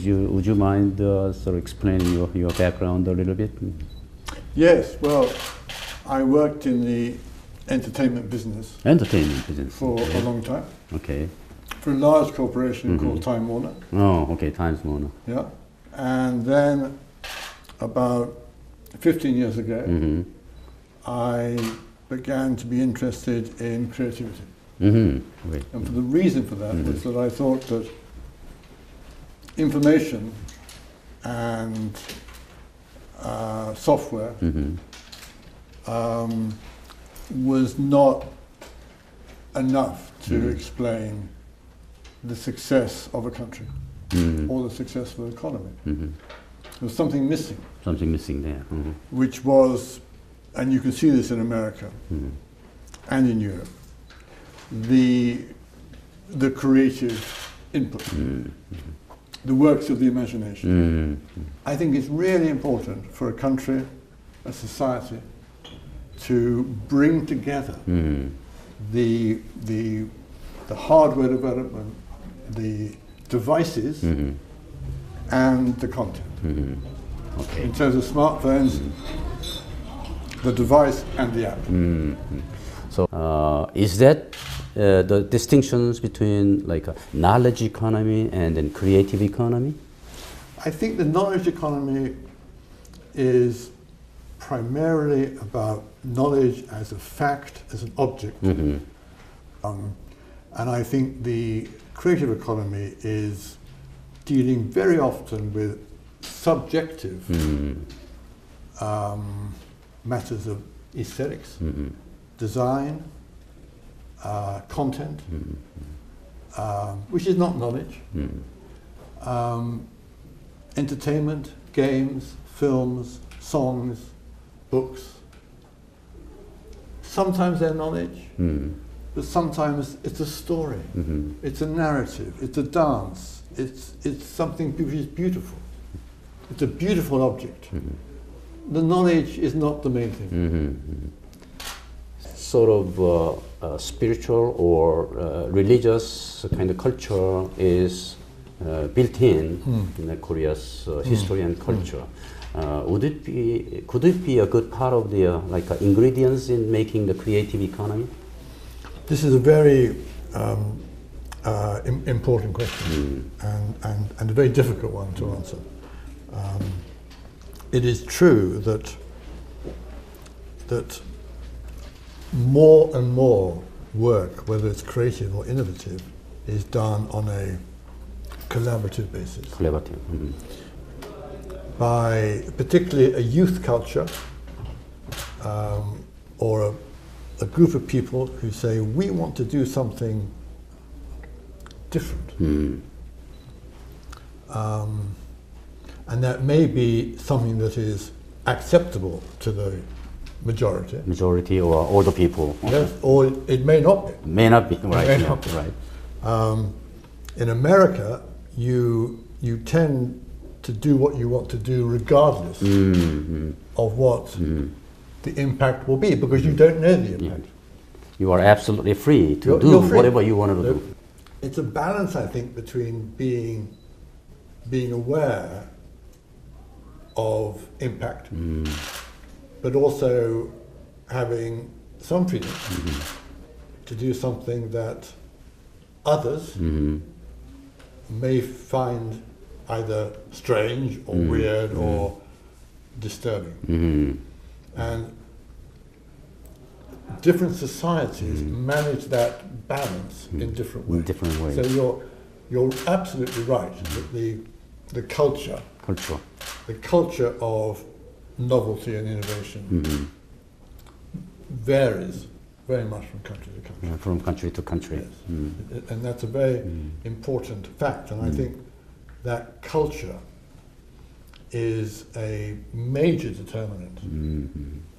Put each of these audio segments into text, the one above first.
would you mind sort of explaining your background a little bit? Yes, well, I worked in the entertainment business. Entertainment business. For a long time. Okay. For a large corporation called Time Warner. Oh, okay, Time Warner. Yeah. And then about 15 years ago, I began to be interested in creativity. And for the reason for that was that I thought that information and software was not enough to explain the success of a country or the success of an economy. There was something missing. Something missing there. Which was, and you can see this in America and in Europe, the creative input, the works of the imagination. I think it's really important for a country, a society, to bring together the hardware development, the devices, and the content. Okay. In terms of smartphones, the device and the app. So, is that the distinctions between like a knowledge economy and then creative economy? I think the knowledge economy is primarily about knowledge as a fact, as an object. And I think the creative economy is dealing very often with subjective matters of aesthetics, design, content, which is not knowledge, entertainment, games, films, songs, books. Sometimes they're knowledge, but sometimes it's a story, it's a narrative, it's a dance, it's something which is beautiful. It's a beautiful object. The knowledge is not the main thing. Sort of spiritual or religious kind of culture is built in Korea's history and culture. Could it be a good part of the like ingredients in making the creative economy? This is a very important question and a very difficult one to answer. It is true that more and more work, whether it's creative or innovative, is done on a collaborative basis. Collaborative. By particularly a youth culture or a group of people who say, we want to do something different. And that may be something that is acceptable to the majority. Majority or older people. Yes, or it may not be. May not be, right. May not be. Right. In America, you tend to do what you want to do regardless of what the impact will be, because you don't know the impact. You are absolutely free to do you're free. Whatever you want to do. It's a balance, I think, between being aware of impact, but also having some freedom to do something that others may find either strange or weird or disturbing. And different societies manage that balance in different ways. In different ways. So you're absolutely right that the culture of novelty and innovation varies very much from country to country. Yeah, from country to country. Yes. And that's a very important fact. And I think that culture is a major determinant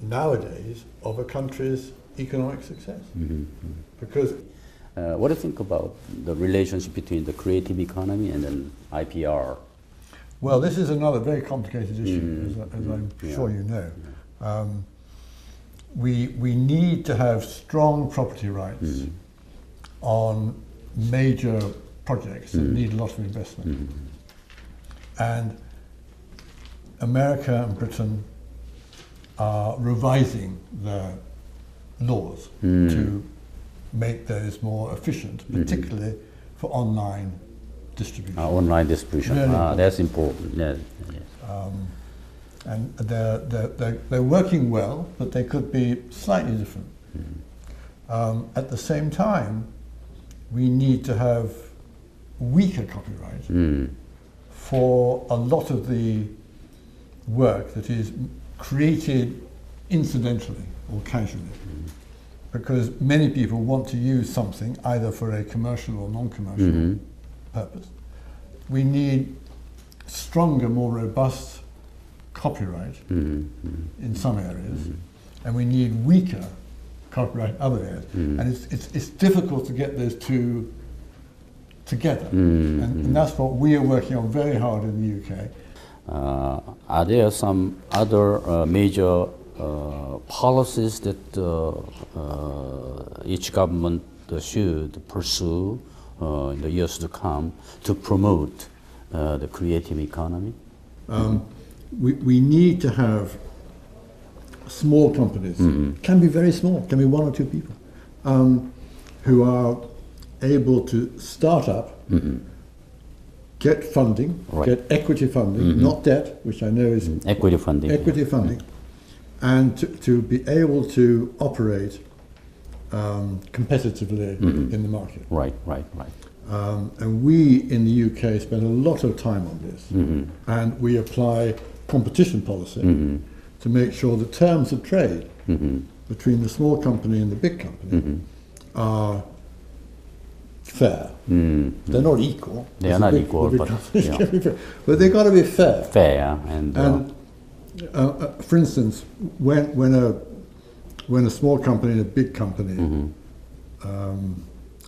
nowadays of a country's economic success. Because what do you think about the relationship between the creative economy and then IPR? Well, this is another very complicated issue, as I'm sure you know. We need to have strong property rights on major projects that need a lot of investment. And America and Britain are revising their laws to make those more efficient, particularly for online distribution. Online distribution. Really That's important. Yeah. And they're working well, but they could be slightly different. At the same time, we need to have weaker copyright for a lot of the work that is created incidentally or casually. Because many people want to use something either for a commercial or non-commercial purpose. We need stronger, more robust copyright in some areas, and we need weaker copyright in other areas. And it's difficult to get those two together. And that's what we are working on very hard in the UK. Are there some other major policies that each government should pursue in the years to come to promote the creative economy? We need to have small companies, can be very small, can be one or two people, who are able to start up, get funding, get equity funding, not debt, which I know is equity funding. Equity funding, and to be able to operate competitively in the market. Right. And we in the UK spend a lot of time on this, and we apply competition policy to make sure the terms of trade between the small company and the big company are fair. They're not equal. They are not equal, but but they've got to be fair. Fair and for instance, when a small company and a big company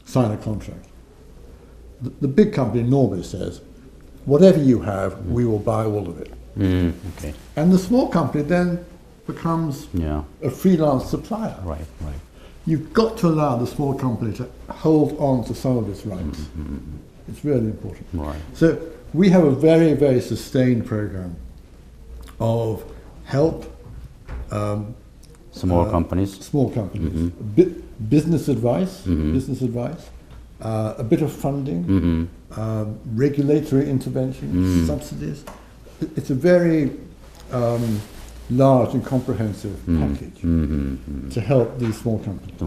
sign a contract, the big company normally says, whatever you have, we will buy all of it. Okay. And the small company then becomes a freelance supplier. Right. You've got to allow the small company to hold on to some of its rights. It's really important. Right. So we have a very, very sustained program of help. Small companies. Business advice, a bit of funding, regulatory intervention, subsidies. It's a very large and comprehensive package to help these small companies.